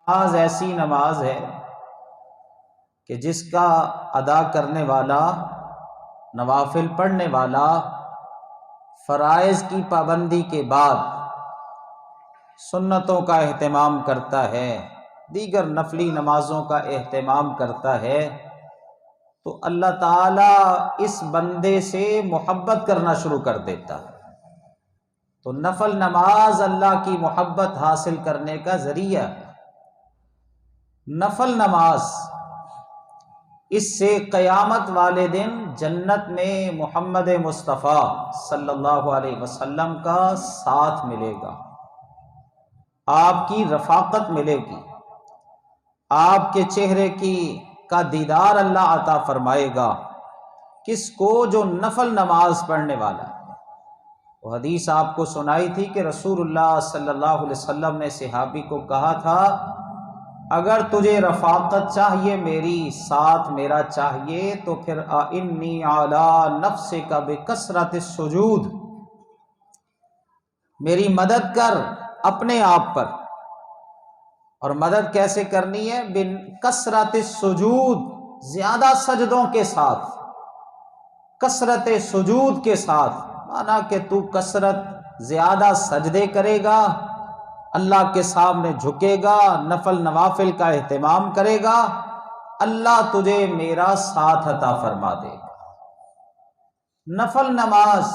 نماز ایسی نماز ہے کہ جس کا ادا کرنے والا، نوافل پڑھنے والا فرائض کی پابندی کے بعد سنتوں کا اہتمام کرتا ہے، دیگر نفلی نمازوں کا اہتمام کرتا ہے، تو اللہ تعالیٰ اس بندے سے محبت کرنا شروع کر دیتا ہے۔ تو نفل نماز اللہ کی محبت حاصل کرنے کا ذریعہ ہے۔ نفل نماز، اس سے قیامت والے دن جنت میں محمد مصطفیٰ صلی اللہ علیہ وسلم کا ساتھ ملے گا، آپ کی رفاقت ملے گی، آپ کے چہرے کا دیدار اللہ عطا فرمائے گا۔ کس کو؟ جو نفل نماز پڑھنے والا ہے۔ وہ حدیث آپ کو سنائی تھی کہ رسول اللہ صلی اللہ علیہ وسلم نے صحابی کو کہا تھا، اگر تجھے رفاقت چاہیے میری، ساتھ میرا چاہیے، تو پھر انی علی نفسک بکثرت السجود، میری مدد کر اپنے آپ پر۔ اور مدد کیسے کرنی ہے؟ بکثرت السجود، زیادہ سجدوں کے ساتھ، کثرت سجود کے ساتھ، مانا کہ تو کثرت زیادہ سجدے کرے گا، اللہ کے سامنے جھکے گا، نفل نوافل کا اہتمام کرے گا، اللہ تجھے میرا ساتھ عطا فرما دے گا۔ نفل نماز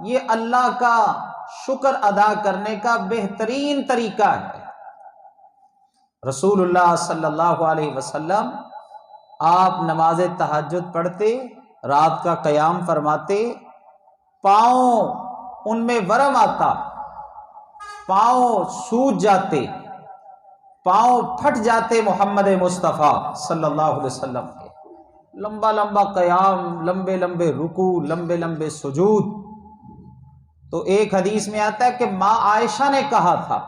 یہ اللہ کا شکر ادا کرنے کا بہترین طریقہ ہے۔ رسول اللہ صلی اللہ علیہ وسلم آپ نماز تہجد پڑھتے، رات کا قیام فرماتے، پاؤں ان میں ورم آتا، پاؤں سوج جاتے، پاؤں پھٹ جاتے محمد مصطفیٰ صلی اللہ علیہ وسلم کے، لمبا لمبا قیام، لمبے لمبے رکوع، لمبے لمبے سجود۔ تو ایک حدیث میں آتا ہے کہ ماں عائشہ نے کہا تھا،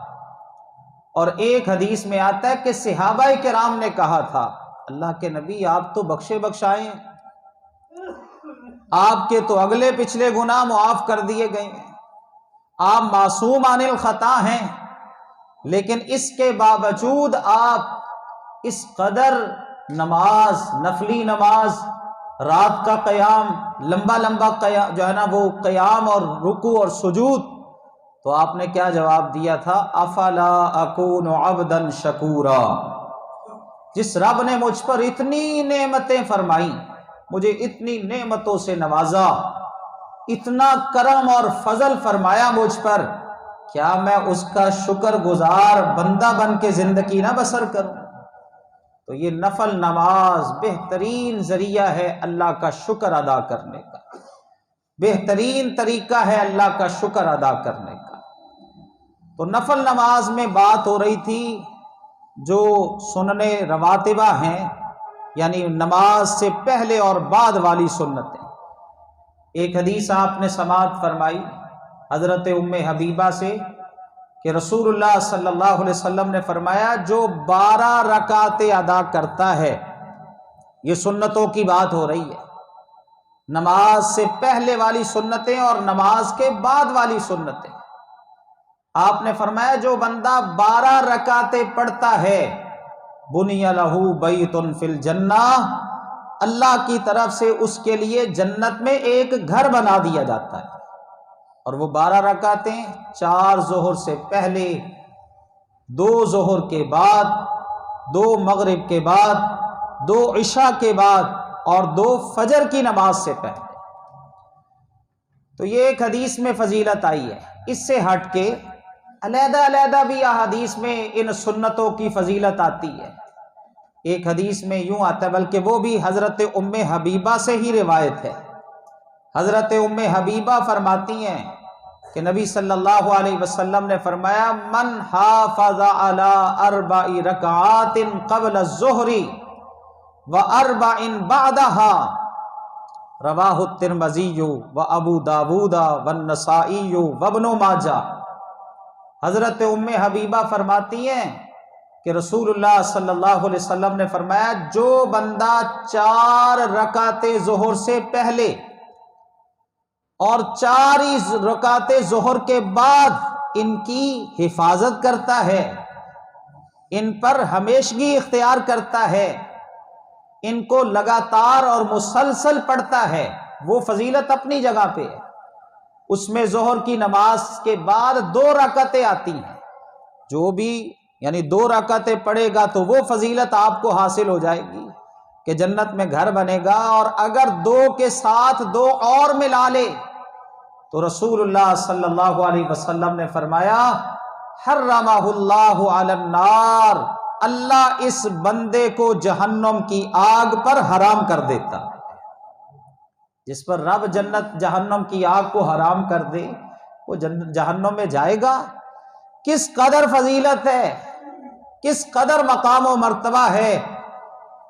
اور ایک حدیث میں آتا ہے کہ صحابہ کرام نے کہا تھا، اللہ کے نبی آپ تو بخشے بخشائے ہیں، آپ کے تو اگلے پچھلے گناہ معاف کر دیے گئے ہیں، آپ معصوم عن الخطا ہیں، لیکن اس کے باوجود آپ اس قدر نماز، نفلی نماز، رات کا قیام، لمبا لمبا قیام جو ہے نا وہ قیام اور رکوع اور سجود۔ تو آپ نے کیا جواب دیا تھا؟ افلا اکون عبدا شکورا، جس رب نے مجھ پر اتنی نعمتیں فرمائیں، مجھے اتنی نعمتوں سے نوازا، اتنا کرم اور فضل فرمایا مجھ پر، کیا میں اس کا شکر گزار بندہ بن کے زندگی نہ بسر کروں؟ تو یہ نفل نماز بہترین ذریعہ ہے اللہ کا شکر ادا کرنے کا، بہترین طریقہ ہے اللہ کا شکر ادا کرنے کا۔ تو نفل نماز میں بات ہو رہی تھی جو سنن رواتبہ ہیں، یعنی نماز سے پہلے اور بعد والی سنتیں۔ ایک حدیث آپ نے سماعت فرمائی حضرت ام حبیبہ سے کہ رسول اللہ صلی اللہ علیہ وسلم نے فرمایا، جو 12 رکعتیں ادا کرتا ہے، یہ سنتوں کی بات ہو رہی ہے، نماز سے پہلے والی سنتیں اور نماز کے بعد والی سنتیں۔ آپ نے فرمایا جو بندہ 12 رکعتیں پڑھتا ہے، بنی لہ بیت فی الجنہ، اللہ کی طرف سے اس کے لیے جنت میں ایک گھر بنا دیا جاتا ہے۔ اور وہ 12 رکعتیں 4 ظہر سے پہلے، 2 ظہر کے بعد، 2 مغرب کے بعد، 2 عشاء کے بعد اور 2 فجر کی نماز سے پہلے۔ تو یہ ایک حدیث میں فضیلت آئی ہے۔ اس سے ہٹ کے علیحدہ علیحدہ بھی احادیث میں ان سنتوں کی فضیلت آتی ہے۔ ایک حدیث میں یوں آتا ہے، بلکہ وہ بھی حضرت ام حبیبہ سے ہی روایت ہے۔ حضرت ام حبیبہ فرماتی ہیں کہ نبی صلی اللہ علیہ وسلم نے فرمایا، من حافظ علی 4 رکعات قبل الظہر و4 بعدها، رواہ الترمذی و ابو داود والنسائی وابن ماجہ۔ حضرت ام حبیبہ فرماتی ہیں کہ رسول اللہ صلی اللہ علیہ وسلم نے فرمایا، جو بندہ 4 رکعتیں ظہر سے پہلے اور 4 رکعتیں ظہر کے بعد ان کی حفاظت کرتا ہے، ان پر ہمیشگی اختیار کرتا ہے، ان کو لگاتار اور مسلسل پڑھتا ہے، وہ فضیلت اپنی جگہ پہ ہے۔ اس میں ظہر کی نماز کے بعد 2 رکعتیں آتی ہیں، جو بھی یعنی 2 رکعتیں پڑھے گا تو وہ فضیلت آپ کو حاصل ہو جائے گی کہ جنت میں گھر بنے گا، اور اگر 2 کے ساتھ 2 اور ملا لے تو رسول اللہ صلی اللہ علیہ وسلم نے فرمایا حرمہ اللہ علی النار، اللہ اس بندے کو جہنم کی آگ پر حرام کر دیتا۔ جس پر رب جہنم کی آگ کو حرام کر دے وہ جہنم میں جائے گا۔ کس قدر فضیلت ہے، کس قدر مقام و مرتبہ ہے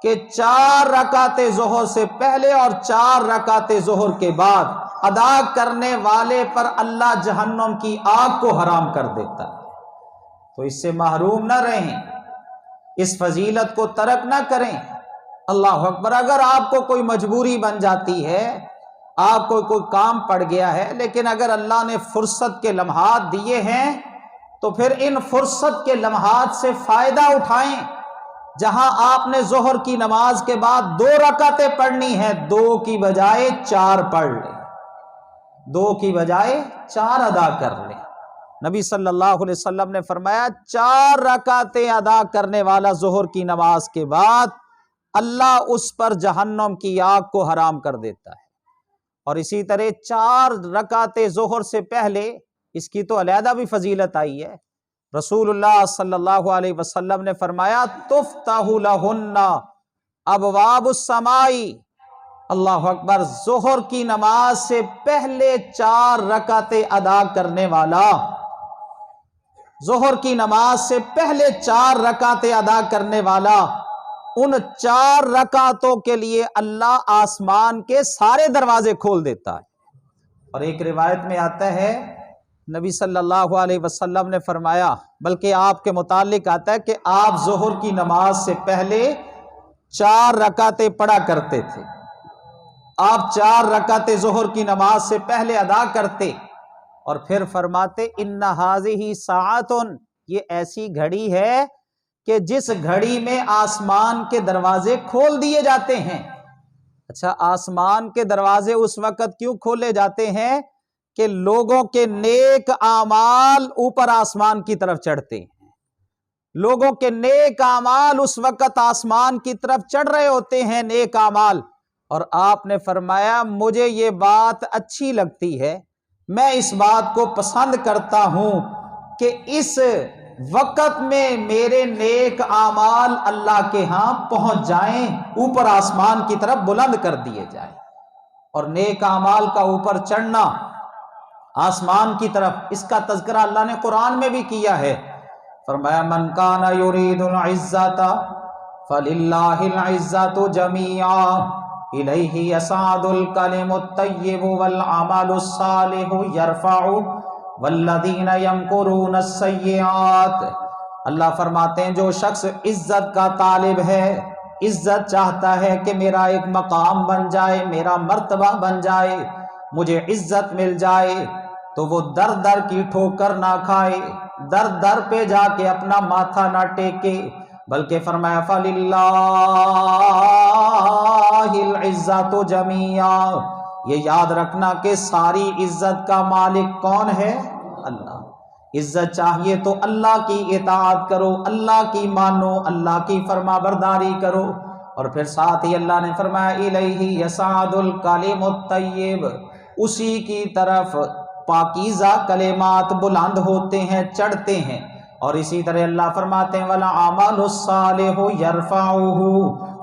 کہ 4 رکعت ظہر سے پہلے اور 4 رکعت ظہر کے بعد ادا کرنے والے پر اللہ جہنم کی آگ کو حرام کر دیتا ہے۔ تو اس سے محروم نہ رہیں، اس فضیلت کو ترک نہ کریں۔ اللہ اکبر۔ اگر آپ کو کوئی مجبوری بن جاتی ہے، آپ کو کوئی کام پڑ گیا ہے، لیکن اگر اللہ نے فرصت کے لمحات دیے ہیں تو پھر ان فرصت کے لمحات سے فائدہ اٹھائیں۔ جہاں آپ نے ظہر کی نماز کے بعد 2 رکعتیں پڑھنی ہیں، 2 کی بجائے 4 پڑھ لیں، 2 کی بجائے 4 ادا کر لیں۔ نبی صلی اللہ علیہ وسلم نے فرمایا 4 رکعتیں ادا کرنے والا ظہر کی نماز کے بعد اللہ اس پر جہنم کی آگ کو حرام کر دیتا ہے۔ اور اسی طرح 4 رکعت ظہر سے پہلے، اس کی تو علیحدہ بھی فضیلت آئی ہے۔ رسول اللہ صلی اللہ علیہ وسلم نے فرمایا تفتح لہن ابواب السماء، اللہ اکبر، ظہر کی نماز سے پہلے 4 رکعتیں ادا کرنے والا، ظہر کی نماز سے پہلے 4 رکعتیں ادا کرنے والا، ان 4 رکعتوں کے لیے اللہ آسمان کے سارے دروازے کھول دیتا ہے۔ اور ایک روایت میں آتا ہے نبی صلی اللہ علیہ وسلم نے فرمایا، بلکہ آپ کے متعلق آتا ہے کہ آپ ظہر کی نماز سے پہلے 4 رکعتیں پڑھا کرتے تھے۔ آپ 4 رکعتیں ظہر کی نماز سے پہلے ادا کرتے اور پھر فرماتے ان ھذہ ساعۃ، یہ ایسی گھڑی ہے کہ جس گھڑی میں آسمان کے دروازے کھول دیے جاتے ہیں۔ اچھا، آسمان کے دروازے اس وقت کیوں کھولے جاتے ہیں کہ لوگوں کے نیک اعمال اوپر آسمان کی طرف چڑھتے ہیں، لوگوں کے نیک اعمال اس وقت آسمان کی طرف چڑھ رہے ہوتے ہیں، نیک اعمال۔ اور آپ نے فرمایا مجھے یہ بات اچھی لگتی ہے، میں اس بات کو پسند کرتا ہوں کہ اس وقت میں میرے نیک اعمال اللہ کے ہاں پہنچ جائیں، اوپر آسمان کی طرف بلند کر دیے جائیں۔ اور نیک اعمال کا اوپر چڑھنا آسمان کی طرف، اس کا تذکرہ اللہ نے قرآن میں بھی کیا ہے۔ فرمایا من کان یرید العزۃ فللہ العزۃ جمیعا الیہ یصعد الکلم الطیب والعمل الصالح یرفعہ والذین یمکرون السیئات۔ اللہ فرماتے ہیں جو شخص عزت کا طالب ہے، عزت چاہتا ہے کہ میرا ایک مقام بن جائے، میرا مرتبہ بن جائے، مجھے عزت مل جائے، تو وہ در در کی ٹھوکر نہ کھائے، در در پہ جا کے اپنا ماتھا نہ ٹیکے، بلکہ فرمایا فَلِلَّهِ الْعِزَّةُ جَمِيعًا۔ یہ یاد رکھنا کہ ساری عزت کا مالک کون ہے؟ اللہ۔ عزت چاہیے تو اللہ کی اطاعت کرو، اللہ کی مانو، اللہ کی فرما برداری کرو۔ اور پھر ساتھ ہی اللہ نے فرمایا الیہ یصعد الکلم الطیب، اسی کی طرف پاکیزہ کلمات بلند ہوتے ہیں، چڑھتے ہیں۔ اور اسی طرح اللہ فرماتے ہیں والعمل الصالح یرفعہ،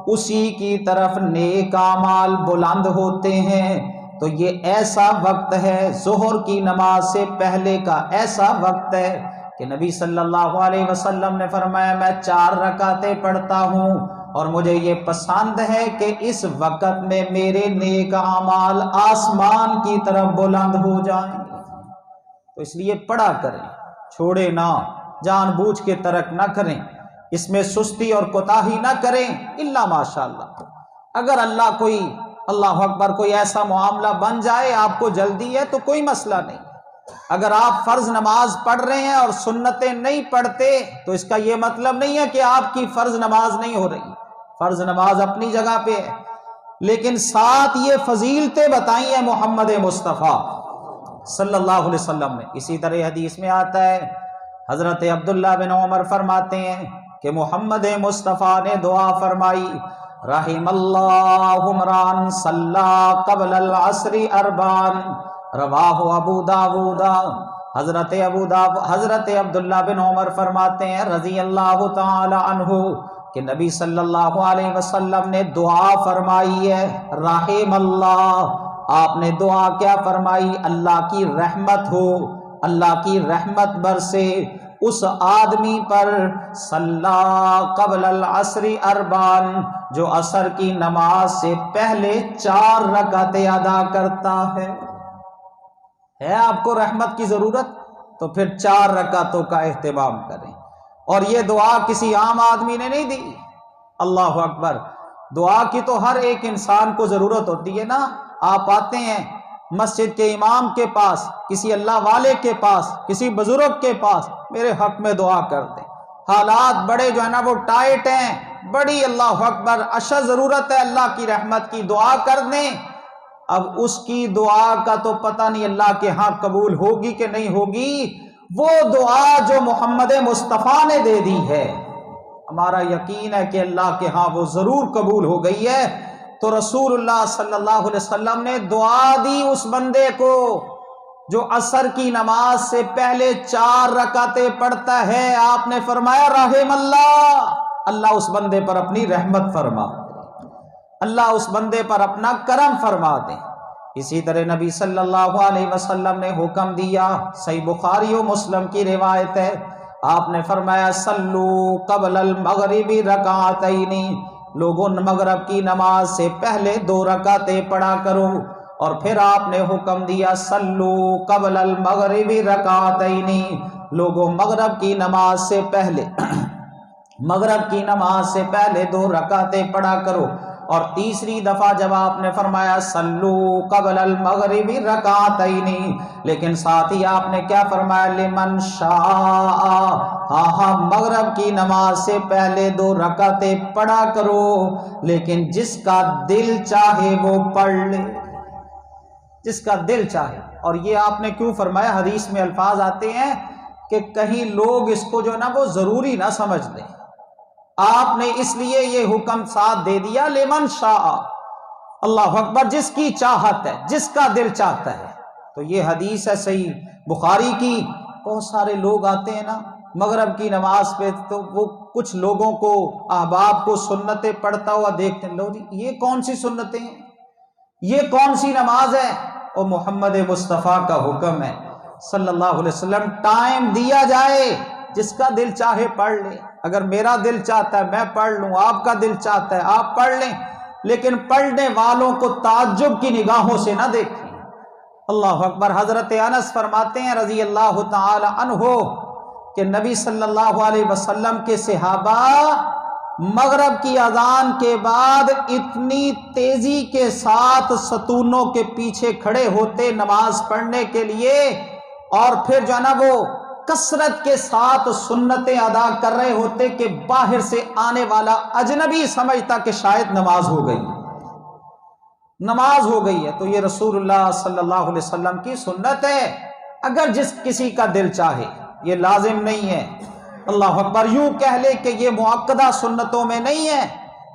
اسی کی طرف نیک اعمال بلند ہوتے ہیں۔ تو یہ ایسا وقت ہے، ظہر کی نماز سے پہلے کا ایسا وقت ہے کہ نبی صلی اللہ علیہ وسلم نے فرمایا میں 4 رکعتیں پڑھتا ہوں اور مجھے یہ پسند ہے کہ اس وقت میں میرے نیک اعمال آسمان کی طرف بلند ہو جائیں۔ تو اس لیے پڑھا کریں، چھوڑے نہ، جان بوجھ کے ترک نہ کریں، اس میں سستی اور کوتاہی نہ کریں الا ماشاءاللہ۔ اگر اللہ اکبر کوئی ایسا معاملہ بن جائے، آپ کو جلدی ہے تو کوئی مسئلہ نہیں، اگر آپ فرض نماز پڑھ رہے ہیں اور سنتیں نہیں پڑھتے تو اس کا یہ مطلب نہیں ہے کہ آپ کی فرض نماز نہیں ہو رہی، فرض نماز اپنی جگہ پہ ہے، لیکن ساتھ یہ فضیلتیں بتائی ہیں محمد مصطفیٰ صلی اللہ علیہ وسلم نے۔ اسی طرح حدیث میں آتا ہے، حضرت عبداللہ بن عمر فرماتے ہیں کہ محمد مصطفیٰ نے دعا فرمائی، رحم اللہ عمران صلی قبل العصر اربعا، رواہ ابو داود۔ حضرت عبداللہ بن عمر فرماتے ہیں رضی اللہ تعالی عنہ کہ نبی صلی اللہ علیہ وسلم نے دعا فرمائی ہے رحم اللہ، آپ نے دعا کیا فرمائی؟ اللہ کی رحمت ہو، اللہ کی رحمت برسے اس آدمی پر صلی قبل العصر اربعا، جو عصر کی نماز سے پہلے 4 رکعتیں ادا کرتا ہے آپ کو رحمت کی ضرورت تو پھر 4 رکعتوں کا اہتمام کریں۔ اور یہ دعا کسی عام آدمی نے نہیں دی، اللہ اکبر، دعا کی تو ہر ایک انسان کو ضرورت ہوتی ہے نا۔ آپ آتے ہیں مسجد کے امام کے پاس، کسی اللہ والے کے پاس، کسی بزرگ کے پاس، میرے حق میں دعا کر دیں، حالات بڑے جو ہے نا وہ ٹائٹ ہیں، بڑی اللہ اکبر اشد ضرورت ہے اللہ کی رحمت کی، دعا کر دیں۔ اب اس کی دعا کا تو پتہ نہیں اللہ کے ہاں قبول ہوگی کہ نہیں ہوگی، وہ دعا جو محمد مصطفیٰ نے دے دی ہے ہمارا یقین ہے کہ اللہ کے ہاں وہ ضرور قبول ہو گئی ہے۔ تو رسول اللہ صلی اللہ علیہ وسلم نے دعا دی اس بندے کو جو عصر کی نماز سے پہلے 4 رکعتیں پڑھتا ہے، آپ نے فرمایا رحم اللہ، اللہ اس بندے پر اپنی رحمت فرما دے، اللہ اس بندے پر اپنا کرم فرما دے۔ اسی طرح نبی صلی اللہ علیہ وسلم نے حکم دیا، صحیح بخاری و مسلم کی روایت ہے، آپ نے فرمایا صلو قبل المغرب رکعتین، لوگوں مغرب کی نماز سے پہلے 2 رکعتیں پڑھا کرو۔ اور پھر آپ نے حکم دیا صلو قبل المغرب رکعتین، لوگوں مغرب کی نماز سے پہلے 2 رکعتیں پڑھا کرو۔ اور تیسری دفعہ جب آپ نے فرمایا صلو قبل المغرب رکعتین، لیکن ساتھ ہی آپ نے کیا فرمایا لمن شاء، ہاں مغرب کی نماز سے پہلے 2 رکعتیں پڑھا کرو، لیکن جس کا دل چاہے وہ پڑھ لے، جس کا دل چاہے۔ اور یہ آپ نے کیوں فرمایا؟ حدیث میں الفاظ آتے ہیں کہ کہیں لوگ اس کو جو نا وہ ضروری نہ سمجھ لیں، آپ نے اس لیے یہ حکم ساتھ دے دیا لمن شاء، اللہ اکبر، جس کی چاہت ہے، جس کا دل چاہتا ہے۔ تو یہ حدیث ہے صحیح بخاری کی۔ بہت سارے لوگ آتے ہیں نا مغرب کی نماز پہ، تو وہ کچھ لوگوں کو، احباب کو سنتیں پڑھتا ہوا دیکھتے ہیں، لو جی یہ کون سی سنتیں ہیں، یہ کون سی نماز ہے؟ اور محمد مصطفیٰ کا حکم ہے صلی اللہ علیہ وسلم، ٹائم دیا جائے، جس کا دل چاہے پڑھ لے۔ اگر میرا دل چاہتا ہے میں پڑھ لوں، آپ کا دل چاہتا ہے آپ پڑھ لیں، لیکن پڑھنے والوں کو تعجب کی نگاہوں سے نہ دیکھیں۔ اللہ اکبر۔ حضرت انس فرماتے ہیں رضی اللہ تعالی عنہ کہ نبی صلی اللہ علیہ وسلم کے صحابہ مغرب کی اذان کے بعد اتنی تیزی کے ساتھ ستونوں کے پیچھے کھڑے ہوتے نماز پڑھنے کے لیے، اور پھر جو ہے نا وہ کثرت کے ساتھ سنتیں ادا کر رہے ہوتے کہ باہر سے آنے والا اجنبی سمجھتا کہ شاید نماز ہو گئی ہے۔ تو یہ رسول اللہ صلی اللہ علیہ وسلم کی سنت ہے، اگر جس کسی کا دل چاہے، یہ لازم نہیں ہے۔ اللہ اکبر۔ یوں کہہ لے کہ یہ مؤکدہ سنتوں میں نہیں ہے،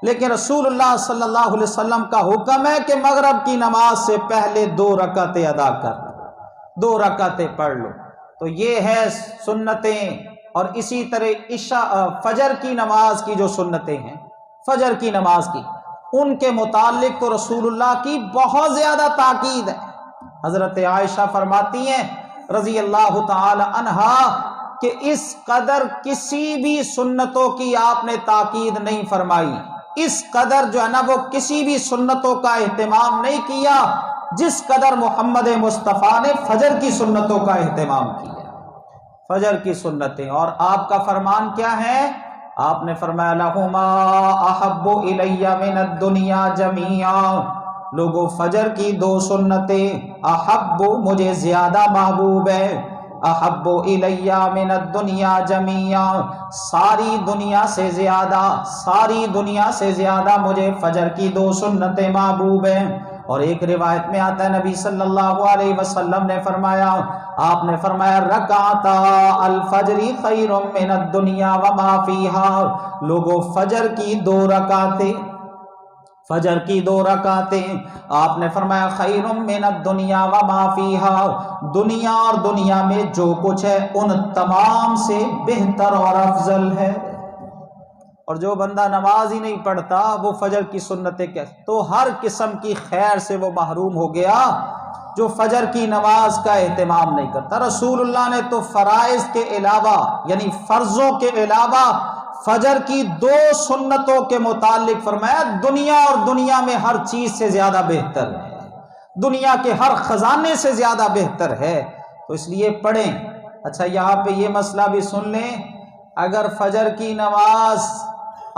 لیکن رسول اللہ صلی اللہ علیہ وسلم کا حکم ہے کہ مغرب کی نماز سے پہلے 2 رکعتیں ادا کر لو، 2 رکعتیں پڑھ لو۔ تو یہ ہے سنتیں۔ اور اسی طرح فجر کی نماز کی جو سنتیں ہیں، فجر کی نماز کی، ان کے متعلق تو رسول اللہ کی بہت زیادہ تاکید ہے۔ حضرت عائشہ فرماتی ہیں رضی اللہ تعالی عنہا کہ اس قدر کسی بھی سنتوں کی آپ نے تاکید نہیں فرمائی، اس قدر جو ہے نا وہ کسی بھی سنتوں کا اہتمام نہیں کیا جس قدر محمد مصطفیٰ نے فجر کی سنتوں کا اہتمام کیا، فجر کی سنتیں۔ اور آپ کا فرمان کیا ہے؟ آپ نے فرمایا لہما احب الی من الدنیا جمیعا، لوگوں فجر کی 2 سنتیں احب مجھے زیادہ محبوب ہے، احب الی من الدنیا جمیعا، ساری دنیا سے زیادہ مجھے فجر کی 2 سنتیں محبوب ہیں۔ اور ایک روایت میں آتا ہے نبی صلی اللہ علیہ وسلم نے فرمایا، آپ نے فرمایا رکعتا الفجر خیر من الدنیا وما فیہا، لوگوں فجر کی 2 رکعتیں آپ نے فرمایا خیر من الدنیا وما فیہا، دنیا اور دنیا میں جو کچھ ہے ان تمام سے بہتر اور افضل ہے۔ اور جو بندہ نماز ہی نہیں پڑھتا وہ فجر کی سنتیں کیسے، تو ہر قسم کی خیر سے وہ محروم ہو گیا جو فجر کی نماز کا اہتمام نہیں کرتا۔ رسول اللہ نے تو فرائض کے علاوہ یعنی فرضوں کے علاوہ فجر کی 2 سنتوں کے متعلق فرمایا دنیا اور دنیا میں ہر چیز سے زیادہ بہتر ہے، دنیا کے ہر خزانے سے زیادہ بہتر ہے، تو اس لیے پڑھیں۔ اچھا یہاں پہ یہ مسئلہ بھی سن لیں، اگر فجر کی نماز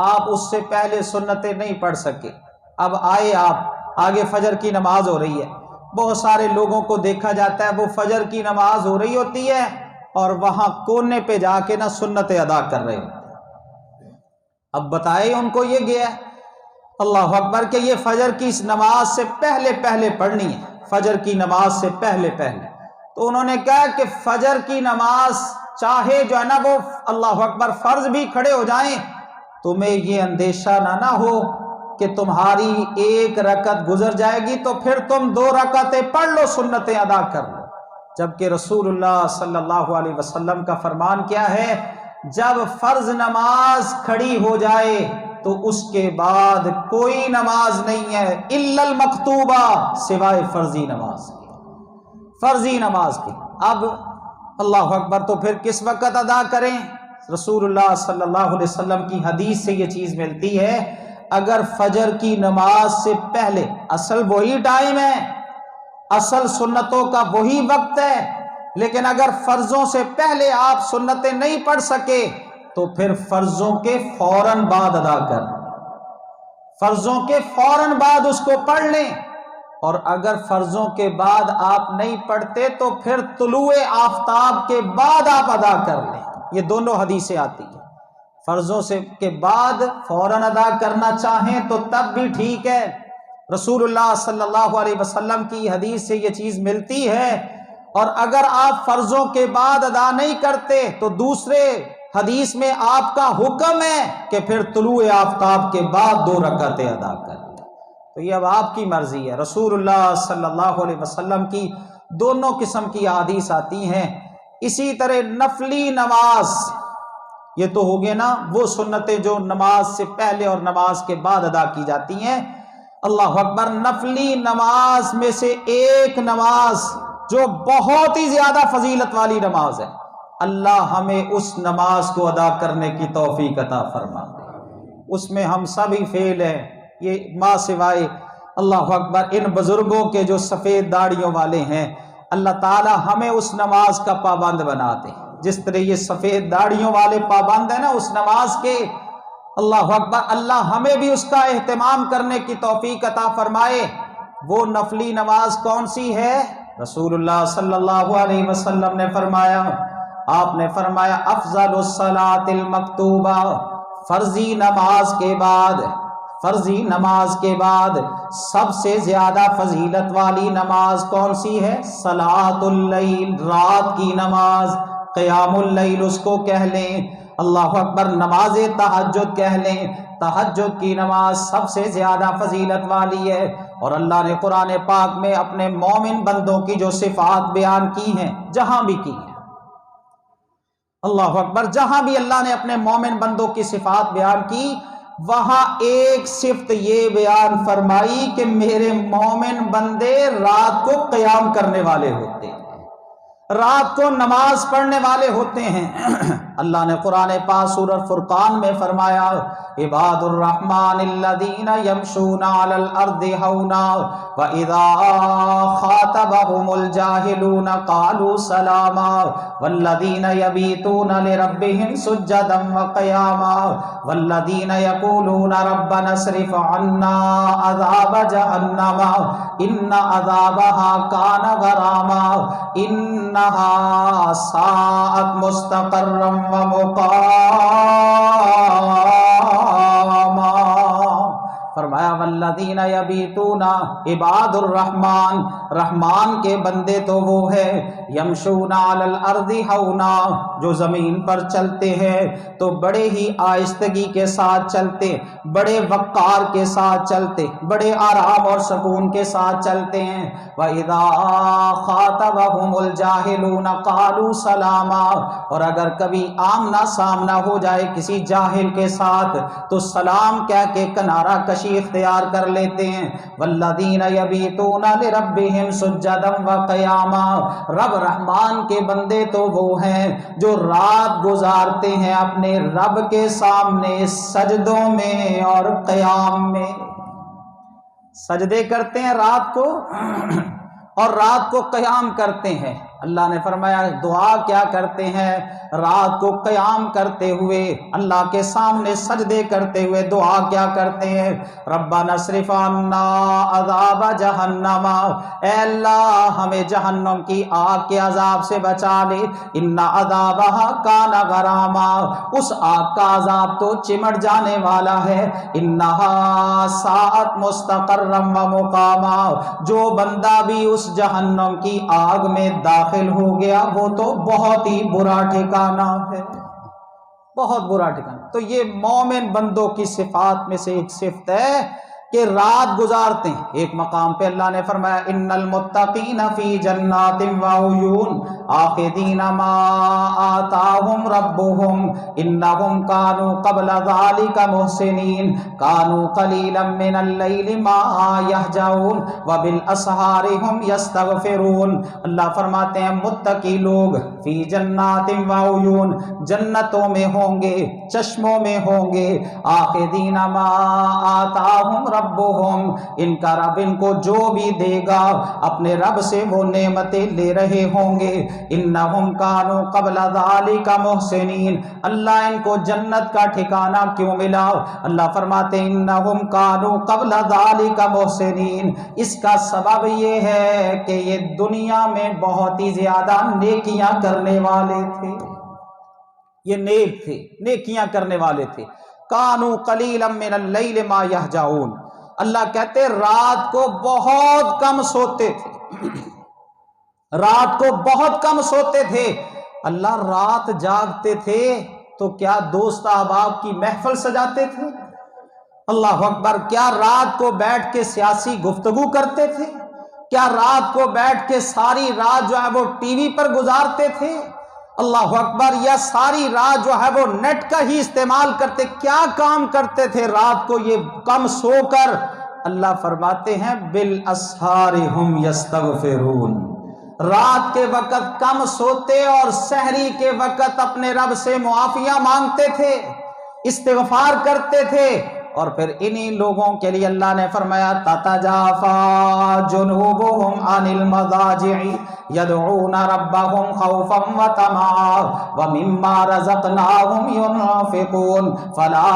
آپ اس سے پہلے سنتیں نہیں پڑھ سکے، اب آئے آپ آگے فجر کی نماز ہو رہی ہے، بہت سارے لوگوں کو دیکھا جاتا ہے وہ فجر کی نماز ہو رہی ہوتی ہے اور وہاں کونے پہ جا کے نہ سنتیں ادا کر رہے ہوتے ہیں۔ اب بتائے ان کو یہ گیا ہے اللہ اکبر کہ یہ فجر کی نماز سے پہلے پڑھنی ہے، فجر کی نماز سے پہلے، تو انہوں نے کہا کہ فجر کی نماز چاہے جو ہے نا وہ اللہ اکبر فرض بھی کھڑے ہو جائیں، تمہیں یہ اندیشہ نہ ہو کہ تمہاری 1 رکعت گزر جائے گی تو پھر تم 2 رکعتیں پڑھ لو، سنتیں ادا کر لو۔ جبکہ رسول اللہ صلی اللہ علیہ وسلم کا فرمان کیا ہے، جب فرض نماز کھڑی ہو جائے تو اس کے بعد کوئی نماز نہیں ہے الا المکتوبہ، سوائے فرضی نماز کی۔ اب اللہ اکبر تو پھر کس وقت ادا کریں؟ رسول اللہ صلی اللہ علیہ وسلم کی حدیث سے یہ چیز ملتی ہے، اگر فجر کی نماز سے پہلے، اصل وہی ٹائم ہے، اصل سنتوں کا وہی وقت ہے، لیکن اگر فرضوں سے پہلے آپ سنتیں نہیں پڑھ سکے تو پھر فرضوں کے فوراً بعد ادا کر، فرضوں کے فوراً بعد اس کو پڑھ لیں، اور اگر فرضوں کے بعد آپ نہیں پڑھتے تو پھر طلوع آفتاب کے بعد آپ ادا کر لیں۔ یہ دونوں حدیثیں آتی ہیں، فرضوں سے کے بعد فوراً ادا کرنا چاہیں تو تب بھی ٹھیک ہے، رسول اللہ صلی اللہ علیہ وسلم کی حدیث سے یہ چیز ملتی ہے، اور اگر آپ فرضوں کے بعد ادا نہیں کرتے تو دوسرے حدیث میں آپ کا حکم ہے کہ پھر طلوع آفتاب کے بعد 2 رکعتیں ادا کر لیں۔ تو یہ اب آپ کی مرضی ہے، رسول اللہ صلی اللہ علیہ وسلم کی دونوں قسم کی احادیث آتی ہیں۔ اسی طرح نفلی نماز، یہ تو ہو گئے نا وہ سنتیں جو نماز سے پہلے اور نماز کے بعد ادا کی جاتی ہیں۔ اللہ اکبر، نفلی نماز میں سے ایک نماز جو بہت ہی زیادہ فضیلت والی نماز ہے، اللہ ہمیں اس نماز کو ادا کرنے کی توفیق عطا فرما دے۔ اس میں ہم سب ہی فیل ہیں، یہ ماں سوائے اللہ اکبر ان بزرگوں کے جو سفید داڑھیوں والے ہیں، اللہ تعالی ہمیں اس نماز کا پابند بنا دے جس طرح یہ سفید داڑھیوں والے پابند ہیں نا اس نماز کے۔ اللہ اکبر، اللہ ہمیں بھی اس کا اہتمام کرنے کی توفیق عطا فرمائے۔ وہ نفلی نماز کون سی ہے؟ رسول اللہ صلی اللہ علیہ وسلم نے فرمایا، آپ نے فرمایا افضل الصلاۃ المکتوبہ، فرضی نماز کے بعد سب سے زیادہ فضیلت والی نماز کون سی ہے؟ صلاۃ اللیل، رات کی نماز، قیام اللیل اس کو کہہ لیں، اللہ اکبر، نماز تہجد کہہ لیں، تہجد کی نماز سب سے زیادہ فضیلت والی ہے۔ اور اللہ نے قرآن پاک میں اپنے مومن بندوں کی جو صفات بیان کی ہیں، جہاں بھی کی ہیں، اللہ اکبر، جہاں بھی اللہ نے اپنے مومن بندوں کی صفات بیان کی، وہاں ایک صفت یہ بیان فرمائی کہ میرے مومن بندے رات کو قیام کرنے والے ہوتے ہیں، رات کو نماز پڑھنے والے ہوتے ہیں۔ اللہ نے قرآن پاک سورہ فرقان میں فرمایا عباد الرحمن الذین یمشون علی الارض ہونا وَإِذَا خَاطَبَهُمُ الْجَاهِلُونَ قَالُوا سَلَامًا وَالَّذِينَ يَبِيتُونَ لِرَبِّهِمْ سُجَّدًا وَقِيَامًا وَالَّذِينَ يَقُولُونَ رَبَّنَا اصْرِفْ عَنَّا عَذَابَ جَهَنَّمَ إِنَّ عَذَابَهَا كَانَ غَرَامًا إِنَّهَا سَاءَتْ مُسْتَقَرًّا وَمُقَامًا۔ فرمایا والذین یبیتون، عباد الرحمن، رحمان کے بندے تو وہ ہے یمشون علی الارض ہونا، جو زمین پر چلتے ہیں تو بڑے ہی آہستگی کے ساتھ چلتے، بڑے وقار کے ساتھ چلتے، بڑے آرام اور سکون کے ساتھ چلتے ہیں۔ وَإِذَا خَاطَبَهُمُ الْجَاهِلُونَ قَالُوا سَلَامًا، اور اگر کبھی آمنا سامنا ہو جائے کسی جاہل کے ساتھ تو سلام کہہ کے کنارہ کشی اختیار کر لیتے ہیں۔ والذین یبیتون لربہم سجدا وقیاما، رب رحمان کے بندے تو وہ ہیں جو رات گزارتے ہیں اپنے رب کے سامنے سجدوں میں اور قیام میں، سجدے کرتے ہیں رات کو اور رات کو قیام کرتے ہیں۔ اللہ نے فرمایا دعا کیا کرتے ہیں؟ رات کو قیام کرتے ہوئے، اللہ کے سامنے سجدے کرتے ہوئے دعا کیا کرتے ہیں؟ ربنا اصرف عنا عذاب جہنم، اے اللہ ہمیں جہنم کی آگ کے عذاب سے بچا لے، ان عذابہا کان غراما، اس آگ کا عذاب تو چمٹ جانے والا ہے، انہا ساعت مستقرا ومقاما، جو بندہ بھی اس جہنم کی آگ میں داخل ہو گیا وہ تو بہت ہی برا ٹھکانہ ہے، بہت برا ٹھکانہ۔ تو یہ مومن بندوں کی صفات میں سے ایک صفت ہے کہ رات گزارتے ہیں۔ ایک مقام پہ اللہ نے فرمایا ان المتقین فی جنات وعیون آخذین ما آتاہم ربہم انہم کانوا قبل ذلک محسنین کانوا قلیلا من اللیل ما یہجعون وبالاسحار ہم یستغفرون۔ اللہ فرماتے ہیں متقی لوگ فی جنات وعیون، جنتوں میں ہوں گے، چشموں میں ہوں گے، آخذین ما آتاہم ربہم، ان کا رب ان کو جو بھی دے گا اپنے رب سے وہ نعمتیں لے رہے ہوں گے۔ انہم کانوا قبل ذالک محسنین، اللہ ان کو جنت کا ٹھکانہ کیوں ملا؟ اللہ فرماتے ہیں انہم کانوا قبل ذالک محسنین، اس کا سبب یہ ہے کہ یہ دنیا میں بہت ہی زیادہ نیکیاں کرنے والے تھے، یہ نیک تھے، نیکیاں کرنے والے تھے۔ کانوا قلیلا من اللیل ما یہجعون، اللہ کہتے رات کو بہت کم سوتے تھے، رات کو بہت کم سوتے تھے۔ اللہ رات جاگتے تھے تو کیا دوست احباب کی محفل سجاتے تھے؟ اللہ اکبر، کیا رات کو بیٹھ کے سیاسی گفتگو کرتے تھے؟ کیا رات کو بیٹھ کے ساری رات جو ہے وہ ٹی وی پر گزارتے تھے؟ اللہ اکبر، یا ساری رات جو ہے وہ نیٹ کا ہی استعمال کرتے؟ کیا کام کرتے تھے رات کو یہ کم سو کر؟ اللہ فرماتے ہیں بالاسحار ہم یستغفرون، رات کے وقت کم سوتے اور سحری کے وقت اپنے رب سے معافیاں مانگتے تھے، استغفار کرتے تھے۔ اور پھر انہی لوگوں کے لیے اللہ نے فرمایا تتجافا جنوبهم عن المضاجع يدعون ربهم خوفا وطمعا ومما رزقناهم ينفقون فلا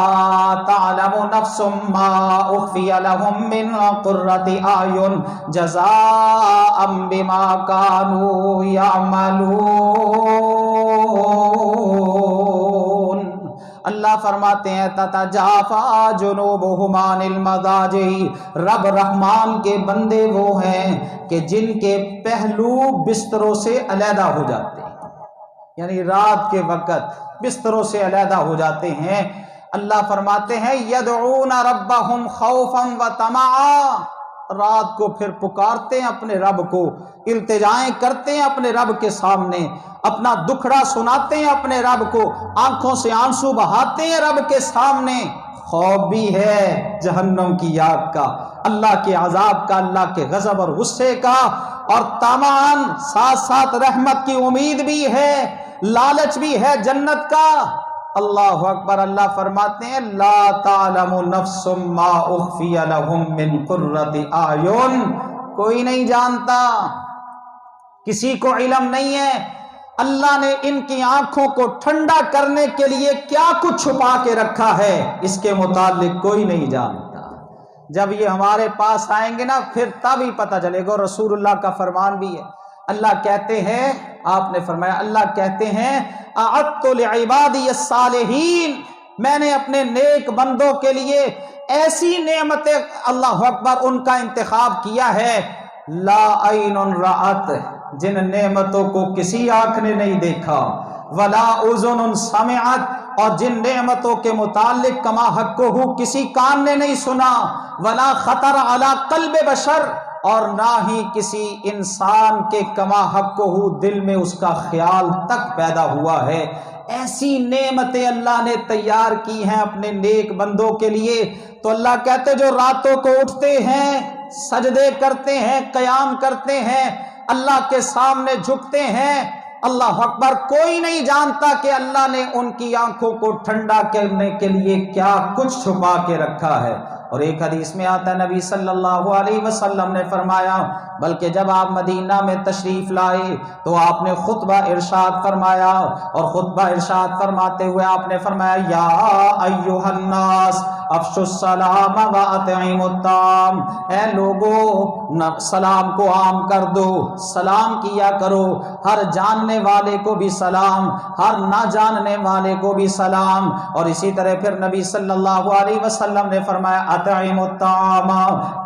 تعلم نفس ما اخفي لهم من قرة اعين جزاء بما كانوا يعملون۔ اللہ فرماتے ہیں تتجافا جنوبہم عن المضاجع، رب رحمان کے بندے وہ ہیں کہ جن کے پہلو بستروں سے علیحدہ ہو جاتے ہیں، یعنی رات کے وقت بستروں سے علیحدہ ہو جاتے ہیں۔ اللہ فرماتے ہیں یدعون ربہم خوفا وطمعا، رات کو پھر پکارتے ہیں اپنے رب کو، التجائیں کرتے ہیں اپنے رب کے سامنے، اپنا دکھڑا سناتے ہیں اپنے رب کو، آنکھوں سے آنسو بہاتے ہیں رب کے سامنے۔ خوف بھی ہے جہنم کی آگ کا، اللہ کے عذاب کا، اللہ کے غضب اور غصے کا، اور طمعن ساتھ ساتھ رحمت کی امید بھی ہے، لالچ بھی ہے جنت کا۔ اللہ اکبر، اللہ فرماتے ہیں لا تعلم نفس ما اخفی لهم من قرۃ اعین، کوئی نہیں جانتا، کسی کو علم نہیں ہے اللہ نے ان کی آنکھوں کو ٹھنڈا کرنے کے لیے کیا کچھ چھپا کے رکھا ہے، اس کے متعلق کوئی نہیں جانتا۔ جب یہ ہمارے پاس آئیں گے نا پھر تب ہی پتہ چلے گا۔ رسول اللہ کا فرمان بھی ہے، اللہ کہتے ہیں، آپ نے فرمایا اللہ کہتے ہیں اعدت لعبادی الصالحین، میں نے اپنے نیک بندوں کے لیے ایسی نعمتیں، اللہ اکبر، ان کا انتخاب کیا ہے، لا عین رأت، جن نعمتوں کو کسی آنکھ نے نہیں دیکھا، ولا اذن سمعت، اور جن نعمتوں کے متعلق کما حق ہو کسی کان نے نہیں سنا، ولا خطر علی قلب بشر، اور نہ ہی کسی انسان کے کما حق ہو دل میں اس کا خیال تک پیدا ہوا ہے۔ ایسی نعمتیں اللہ نے تیار کی ہیں اپنے نیک بندوں کے لیے۔ تو اللہ کہتے جو راتوں کو اٹھتے ہیں، سجدے کرتے ہیں، قیام کرتے ہیں، اللہ کے سامنے جھکتے ہیں، اللہ اکبر، کوئی نہیں جانتا کہ اللہ نے ان کی آنکھوں کو ٹھنڈا کرنے کے لیے کیا کچھ چھپا کے رکھا ہے۔ اور ایک حدیث میں آتا ہے نبی صلی اللہ علیہ وسلم نے فرمایا، بلکہ جب آپ مدینہ میں تشریف لائے تو آپ نے خطبہ ارشاد فرمایا، اور خطبہ ارشاد فرماتے ہوئے آپ نے فرمایا یا ایھا الناس افشوا السلام واطعموا الطعام، اے لوگو سلام کو عام کر دو، سلام کیا کرو، ہر جاننے والے کو بھی سلام، ہر نہ جاننے والے کو بھی سلام۔ اور اسی طرح پھر نبی صلی اللہ علیہ وسلم نے فرمایا اطعموا الطعام،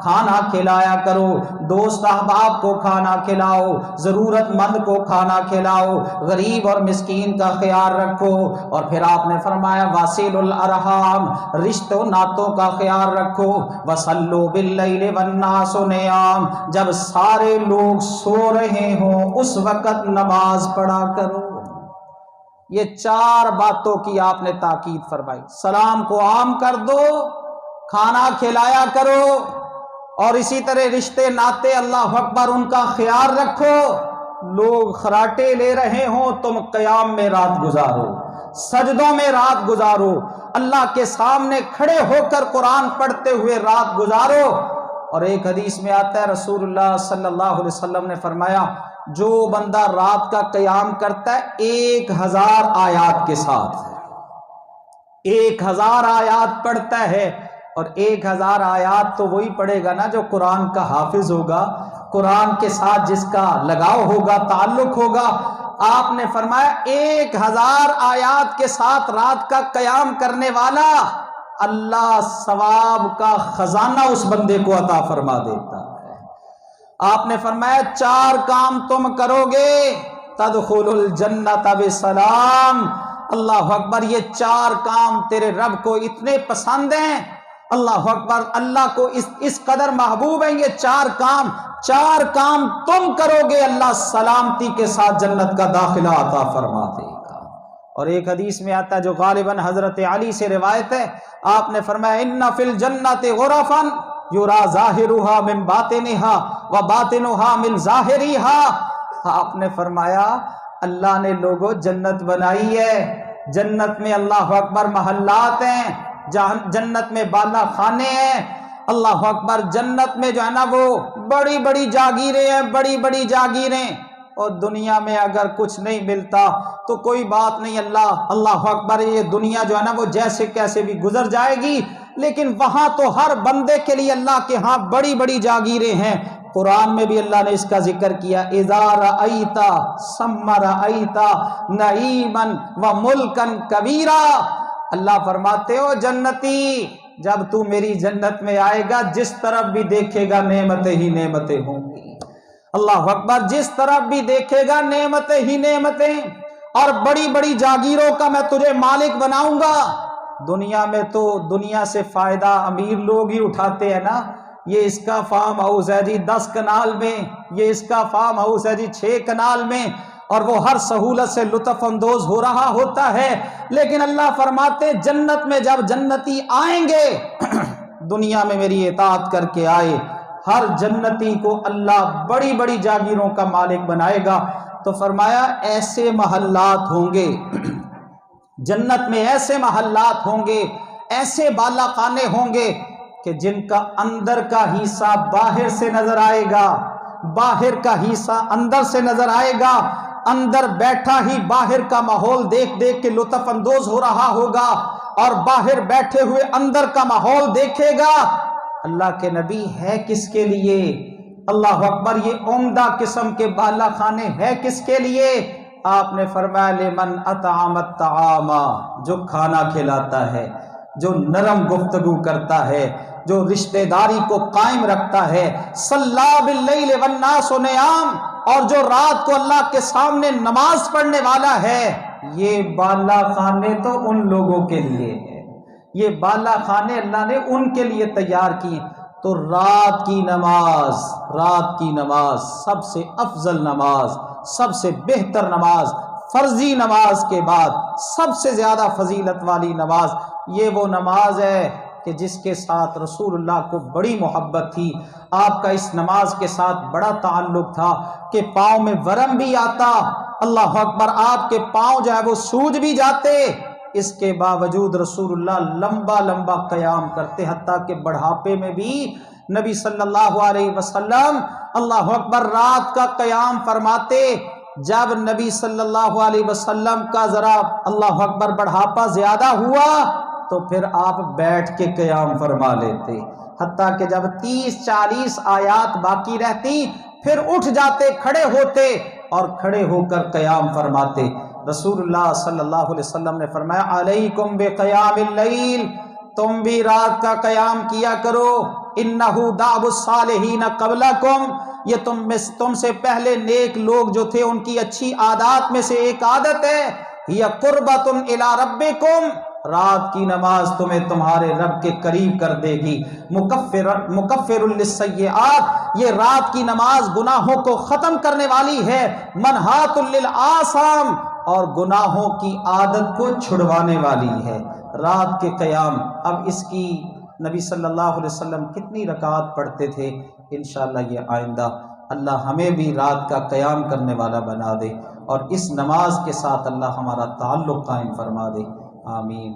کھانا کھلایا کرو، دوست احباب کو کھانا کھلاؤ، ضرورت مند کو کھانا کھلاؤ، غریب اور مسکین کا خیال رکھو۔ اور پھر آپ نے فرمایا واصلوا الارحام، رشتوں ناتوں کا خیال رکھو، وصلوا باللیل والناس نیام، جب سارے لوگ سو رہے ہوں اس وقت نماز پڑھا کرو۔ یہ چار باتوں کی آپ نے تاکید فرمائی، سلام کو عام کر دو، کھانا کھلایا کرو، اور اسی طرح رشتے ناتے، اللہ اکبر، ان کا خیال رکھو۔ لوگ خراٹے لے رہے ہوں تم قیام میں رات گزارو، سجدوں میں رات گزارو، اللہ کے سامنے کھڑے ہو کر قرآن پڑھتے ہوئے رات گزارو۔ اور ایک حدیث میں آتا ہے رسول اللہ صلی اللہ علیہ وسلم نے فرمایا جو بندہ رات کا قیام کرتا ہے 1000 آیات کے ساتھ، 1000 آیات پڑھتا ہے، اور 1000 آیات تو وہی پڑھے گا نا جو قرآن کا حافظ ہوگا، قرآن کے ساتھ جس کا لگاؤ ہوگا، تعلق ہوگا۔ آپ نے فرمایا 1000 آیات کے ساتھ رات کا قیام کرنے والا، اللہ ثواب کا خزانہ اس بندے کو عطا فرما دیتا ہے۔ آپ نے فرمایا 4 کام تم کرو گے تدخل الجنت بسلام، اللہ اکبر، یہ 4 کام تیرے رب کو اتنے پسند ہیں، اللہ اکبر، اللہ کو اس قدر محبوب ہیں یہ 4 کام تم کرو گے اللہ سلامتی کے ساتھ جنت کا داخلہ عطا فرما دے گا۔ اور ایک حدیث میں آتا ہے جو غالباً حضرت علی سے روایت ہے، آپ نے فرمایا ان فی الجنت غرفا یرا ظاہرها من باطنها وباطنها من ظاہرها، آپ نے فرمایا اللہ نے لوگوں جنت بنائی ہے، جنت میں اللہ اکبر محلات ہیں، جنت میں بالا خانے ہیں، اللہ اکبر، جنت میں جو ہے نا وہ بڑی بڑی جاگیریں ہیں، بڑی بڑی جاگیریں، اور دنیا میں اگر کچھ نہیں ملتا تو کوئی بات نہیں، اللہ اکبر، یہ دنیا جو ہے نا وہ جیسے کیسے بھی گزر جائے گی، لیکن وہاں تو ہر بندے کے لیے اللہ کے ہاں بڑی بڑی جاگیریں ہیں۔ قرآن میں بھی اللہ نے اس کا ذکر کیا، اذا رأیت ثم رأیت نعیما وملکا کبیرا، اللہ فرماتے ہو جنتی جب تو میری جنت میں آئے گا جس طرف بھی دیکھے گا نعمتیں ہی نعمتیں ہوں گی، اللہ اکبر، جس طرف بھی دیکھے گا نعمتیں ہی نعمتیں، اور بڑی بڑی جاگیروں کا میں تجھے مالک بناؤں گا۔ دنیا میں تو دنیا سے فائدہ امیر لوگ ہی اٹھاتے ہیں نا، یہ اس کا فارم ہاؤس ہے جی 10 کنال میں، یہ اس کا فارم ہاؤس ہے جی 6 کنال میں، اور وہ ہر سہولت سے لطف اندوز ہو رہا ہوتا ہے، لیکن اللہ فرماتے جنت میں جب جنتی آئیں گے دنیا میں میری اطاعت کر کے آئے، ہر جنتی کو اللہ بڑی بڑی جاگیروں کا مالک بنائے گا۔ تو فرمایا ایسے محلات ہوں گے جنت میں، ایسے محلات ہوں گے، ایسے بالا خانے ہوں گے کہ جن کا اندر کا حصہ باہر سے نظر آئے گا، باہر کا حصہ اندر سے نظر آئے گا، اندر بیٹھا ہی باہر کا ماحول دیکھ دیکھ کے لطف اندوز ہو رہا ہوگا، اور باہر بیٹھے ہوئے اندر کا ماحول دیکھے گا۔ اللہ کے نبی ہے کس کے لیے؟ اللہ اکبر، یہ عمدہ قسم کے بالا خانے ہے کس کے لیے؟ آپ نے فرمایا لمن اطعم الطعام، جو کھانا کھلاتا ہے، جو نرم گفتگو کرتا ہے، جو رشتہ داری کو قائم رکھتا ہے، صلی باللیل والناس نیام، اور جو رات کو اللہ کے سامنے نماز پڑھنے والا ہے۔ یہ بالا خانے تو ان لوگوں کے لیے ہے، یہ بالا خانے اللہ نے ان کے لیے تیار کیے۔ تو رات کی نماز، رات کی نماز سب سے افضل نماز، سب سے بہتر نماز، فرضی نماز کے بعد سب سے زیادہ فضیلت والی نماز یہ وہ نماز ہے کہ جس کے ساتھ رسول اللہ کو بڑی محبت تھی۔ آپ کا اس نماز کے ساتھ بڑا تعلق تھا کہ پاؤں میں ورم بھی آتا، اللہ اکبر، آپ کے پاؤں جو ہے وہ سوج بھی جاتے، اس کے باوجود رسول اللہ لمبا لمبا قیام کرتے، حتیٰ کہ بڑھاپے میں بھی نبی صلی اللہ علیہ وسلم اللہ اکبر رات کا قیام فرماتے۔ جب نبی صلی اللہ علیہ وسلم کا ذرا اللہ اکبر بڑھاپا زیادہ ہوا تو پھر آپ بیٹھ کے قیام فرما لیتے، حتیٰ کہ جب 30-40 آیات باقی رہتی پھر اٹھ جاتے، کھڑے ہوتے اور کھڑے ہو کر قیام فرماتے۔ رسول اللہ صلی اللہ علیہ وسلم نے فرمایا علیکم بقیام اللیل، تم بھی رات کا قیام کیا کرو، انہ دأب الصالحین قبلکم، یہ تم سے پہلے نیک لوگ جو تھے ان کی اچھی عادات میں سے ایک عادت ہے، ہی قربۃ الی ربکم، رات کی نماز تمہیں تمہارے رب کے قریب کر دے گی، مکفر للسیئات، یہ رات کی نماز گناہوں کو ختم کرنے والی ہے، منہات للآثام، اور گناہوں کی عادت کو چھڑوانے والی ہے رات کے قیام۔ اب اس کی نبی صلی اللہ علیہ وسلم کتنی رکعات پڑھتے تھے، انشاءاللہ یہ آئندہ اللہ ہمیں بھی رات کا قیام کرنے والا بنا دے، اور اس نماز کے ساتھ اللہ ہمارا تعلق قائم فرما دے، آمین۔